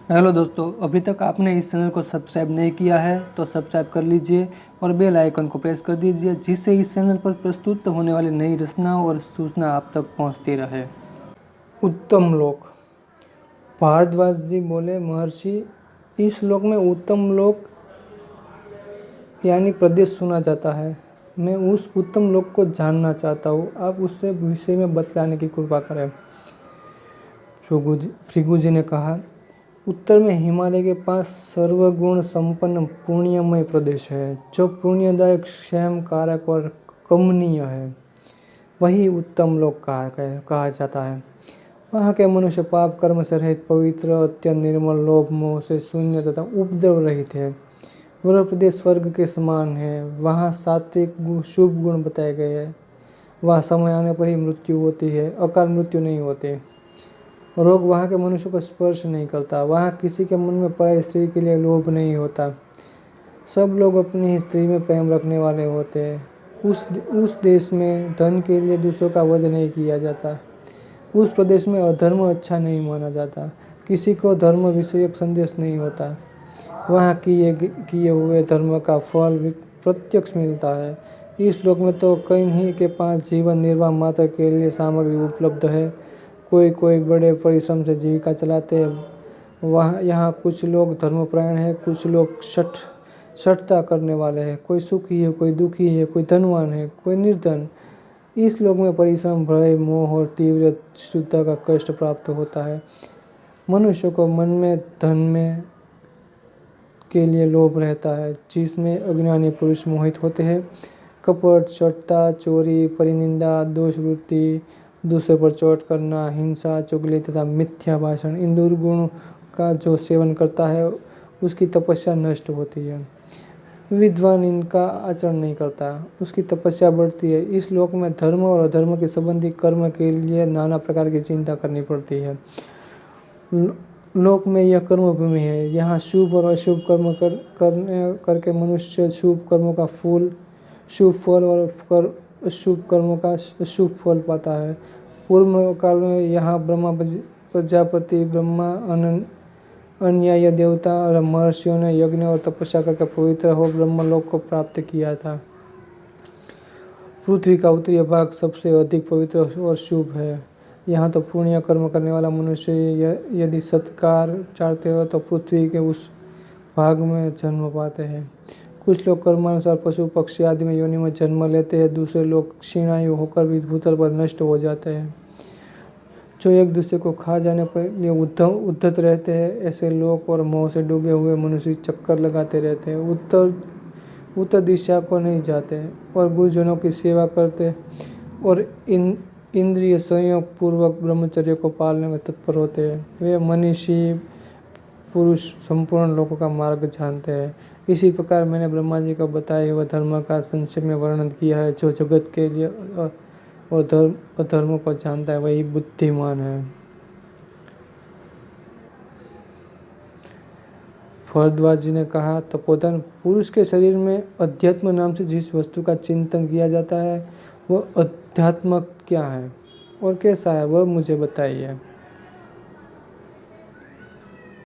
Hello दोस्तों, अभी तक आपने इस चैनल को सब्सक्राइब नहीं किया है तो सब्सक्राइब कर लीजिए और बेल आइकन को प्रेस कर दीजिए, जिससे इस चैनल पर प्रस्तुत होने वाली नई रचनाओं और सूचना आप तक पहुंचती रहे। उत्तम लोक। भारद्वाज जी बोले, महर्षि, इस श्लोक में उत्तम लोक यानी प्रदेश सुना जाता है। मैं उस उत्तम लोक को जानना चाहता हूँ, आप उससे विषय में बतलाने की कृपा करें। भृगु जी ने कहा, उत्तर में हिमालय के पास सर्वगुण संपन्न पुण्यमय प्रदेश है, जो पुण्यदायक, क्षैम कारक और कमनीय है। वही उत्तम लोक कहा जाता है। वहाँ के मनुष्य पाप कर्म से रहित, पवित्र, अत्यंत निर्मल, लोभ मोह से शून्य तथा उपद्रव रहित है। वह प्रदेश स्वर्ग के समान है। वहाँ सात्विक शुभ गुण बताए गए हैं। वहाँ समय आने पर ही मृत्यु होती है, अकाल मृत्यु नहीं होती। रोग वहाँ के मनुष्य को स्पर्श नहीं करता। वहाँ किसी के मन में पराई स्त्री के लिए लोभ नहीं होता। सब लोग अपनी ही स्त्री में प्रेम रखने वाले होते हैं। उस देश में धन के लिए दूसरों का वध नहीं किया जाता। उस प्रदेश में अधर्म अच्छा नहीं माना जाता। किसी को धर्म विषयक संदेश नहीं होता। वहाँ किए हुए धर्म का फल प्रत्यक्ष मिलता है। इस श्लोक में तो कहीं के 5 जीवन निर्वाह मात्र के लिए सामग्री उपलब्ध है। कोई बड़े परिश्रम से जीविका चलाते हैं। यहाँ कुछ लोग धर्मपरायण हैं, कुछ लोग शठता करने वाले हैं। कोई सुखी है, कोई दुखी है, कोई धनवान है, कोई निर्धन। इस लोक में परिश्रम, भय, मोह और तीव्र शुद्धता का कष्ट प्राप्त होता है। मनुष्य को मन में धन में के लिए लोभ रहता है, जिसमें अज्ञानी पुरुष मोहित होते हैं। कपट, शठता, चोरी, परिनिंदा, दोषवृत्ति, दूसरे पर चोट करना, हिंसा, चुगली तथा मिथ्या भाषण, इन दुर्गुणों का जो सेवन करता है उसकी तपस्या नष्ट होती है। विद्वान इनका आचरण नहीं करता, उसकी तपस्या बढ़ती है। इस लोक में धर्म और अधर्म के संबंधी कर्म के लिए नाना प्रकार की चिंता करनी पड़ती है। लोक में यह कर्म भूमि है। यहाँ शुभ और अशुभ कर्म करके मनुष्य शुभ कर्मों का शुभ फल और अशुभ कर्मों का अशुभ फल पाता है। पूर्व काल में यहाँ ब्रह्मा प्रजापति, ब्रह्मा, अन्याय देवता और महर्षियों ने यज्ञ और तपस्या करके पवित्र हो ब्रह्मलोक को प्राप्त किया था। पृथ्वी का उत्तरीय भाग सबसे अधिक पवित्र और शुभ है। यहाँ तो पुण्य कर्म करने वाला मनुष्य यदि सत्कार चाहते हो तो पृथ्वी के उस भाग में जन्म पाते हैं। कुछ लोग कर्मानुसार पशु पक्षी आदि में योनि में जन्म लेते हैं। दूसरे लोग क्षीणायु होकर भी भूतल पर नष्ट हो जाते हैं। जो एक दूसरे को खा जाने पर लिए उद्धत रहते हैं, ऐसे लोग और मोह से डूबे हुए मनुष्य चक्कर लगाते रहते हैं। उत्तर दिशा को नहीं जाते और गुरुजनों की सेवा करते और इंद्रिय संयोग पूर्वक ब्रह्मचर्य को पालने में तत्पर होते हैं। वे मनीषी पुरुष संपूर्ण लोगों का मार्ग जानते हैं। इसी प्रकार मैंने ब्रह्मा जी को बताए हुए धर्म का संक्षेप में वर्णन किया है। जो जगत के लिए अधर्म को जानता है वही बुद्धिमान है। भरद्वाज जी ने कहा, तपोधन, पुरुष के शरीर में अध्यात्म नाम से जिस वस्तु का चिंतन किया जाता है वह अध्यात्म क्या है और कैसा है, वह मुझे बताइए।